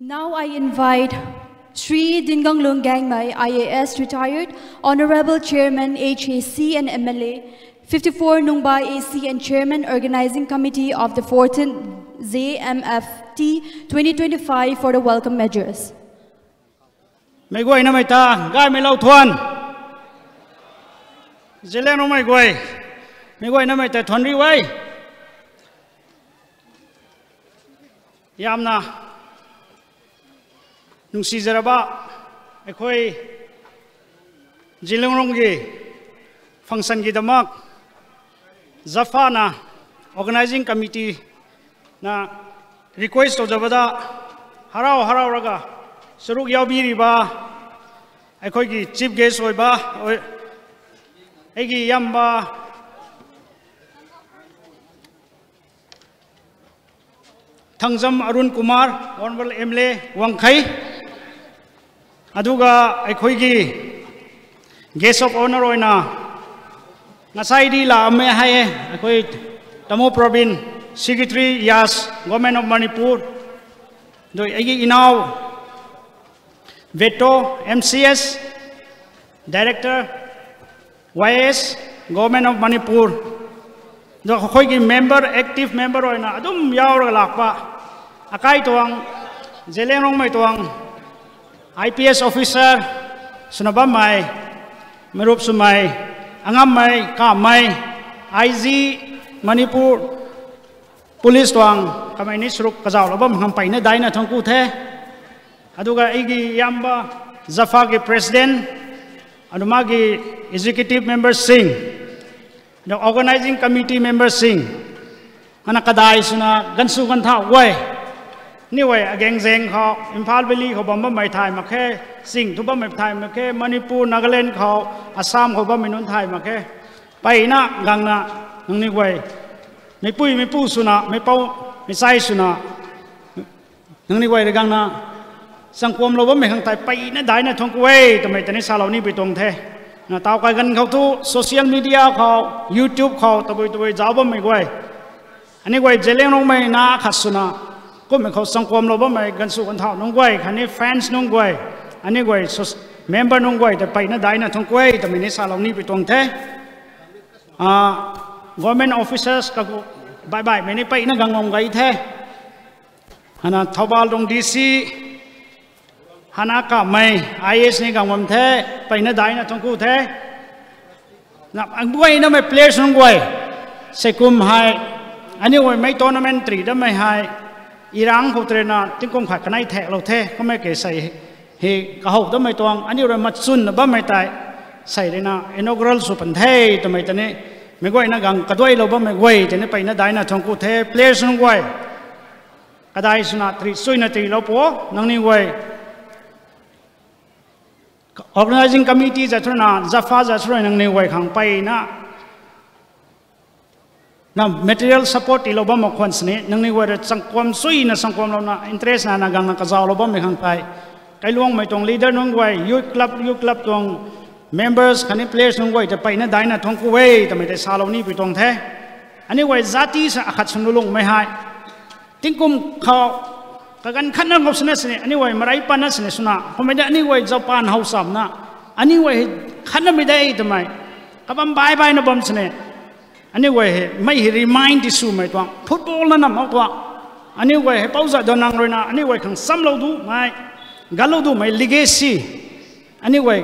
Now I invite Sri DINGGANGLUNG GANGMEI IAS retired, Honorable Chairman HAC and MLA, 54 Nungba AC and Chairman Organizing Committee of the 14th ZMFT 2025 for the welcome measures. Mấy quay năm ta gai mấy lâu thuần, dễ lên nó mấy quay năm ta thuần đi quay, yam na, nung si giờ ba, ai quay, dễ lên rong gì, function gì đó mak, Zafa na, organizing committee na request to Javada, harau raga. Suruk yau biri ba, ai khoi ki chief guest oi ba, ai ki yam ba, Thangjam Arun Kumar, Hon'ble MLA Wangkai, aduga ai khoi ki guest of honor oi na, ngasai di la ame hai, ai khoi Tamo Province Secretary Yas, Government of Manipur, doi ai ki inau. Veto, MCS, Director, YS, Government of Manipur. Do khoi ki member, active member oi na adum yaw ra lakpa. Akai toang Jeleng mai toang IPS officer sunaba mai merup sumai angam mai ka mai IG Manipur police toang kamai ni suruk kajaw lobam ham pai na dai na thangku the. Aduga igi yamba Zafa ke president, aduma ke executive member sing, the organizing committee member sing, anak kadai suna gansu gantha way, ni way ageng zeng kau Imphal Valley kau bamba mai thai makhe sing tu bamba mai thai makhe Manipur Nagaland kau Assam kau bamba minun thai makhe, pai na gang na ni way, me pu suna me pau me sai suna, ni way gang na. Sang kwam lo bam hang tai pai na dai na thong kwei tamai tani sa lo ni bi tong the na taw kai gan khau tu social media khau YouTube khau taboi jaw bam mai kwai ani kwai jeleng nong mai na khasuna ko me khau sang kwam lo bam mai gan su gan thau nong kwai khani fans nong kwai ani kwai member nong kwai ta pai na dai na thong kwei tamai ni sa lo ni bi tong the government officers ka bye me ni pai na gangong gai the ana Thobal dong DC Hanaka mai IS ni gangwam the paina dai na thongku the na angwai na mai players ngwai sekum hai ani wai mai tournament tri da mai hai irang hotre na tingkom kha kanai the lo the ko mai ke sai he ka ho da mai tong ani ro matsun ba mai tai sai de na inaugural su pan the to mai tane me goi na gang kadoi lo ba mai goi tane paina dai na thongku the players ngwai kadai suna tri suina tri lo po nangni wai organizing committee jatrana Zafa jatrana nang ne wai khang pai na material support iloba mo khons ne nang ne wai sangkom sui na sangkom lo na interest na gang na kazaw lo ba me khang pai kai luang mai tong leader nong wai youth club tong members khani players nong wai ta pai na dai na thong ku wei ta mai ta sa lo ni pi tong the ani wai zati sa akhat sunulung mai hai tingkum khaw kagan khana ngopsna sine ani wai marai pana sine suna homeda ani wai Japan hausam na ani wai khana midai tamai kabam bye na bom sine ani wai mai remind isu mai twang football na nam twang ani wai pauza Jadonang roina ani wai khang samlo du mai galo du mai legacy ani wai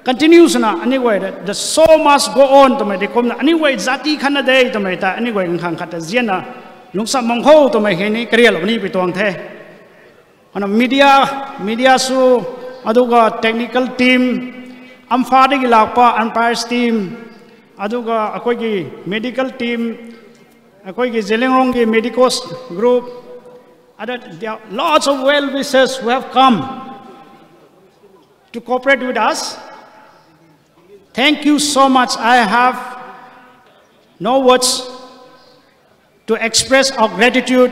continues na ani wai the so must go on tamai de kom na ani wai zati khana dei tamai ta ani wai khang khata ziana lungsa mongho tamai heni krial ni pi twang the media su aduga technical team amfade gi lakpa umpires team aduga akoi gi medical team akoi gi Jelengrong gi medicos group there are lots of well wishers who have come to cooperate with us. Thank you so much. I have no words to express our gratitude.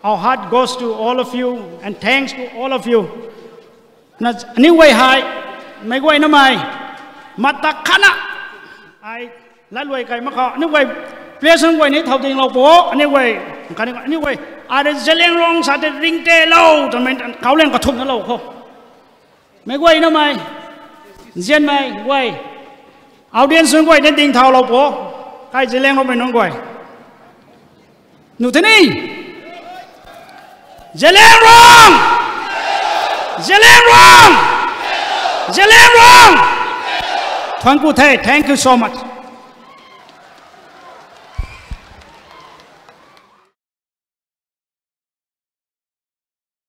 Our heart goes to all of you and thanks to all of you. Anyway, hi, may go in my matakana. I lalway kay maka. Anyway, please, anyway, need how they know. Anyway. cái này như vậy à để dễ lên rong sao để ring tê lâu cho mình cáo lên có thùng nó lâu không mấy quay nó mày diễn mày quay audience xuống quay đến tình thảo lâu bố cái dễ lên rong mình nó quay nụ thế này dễ lên rong dễ lên rong dễ lên rong thank you so much.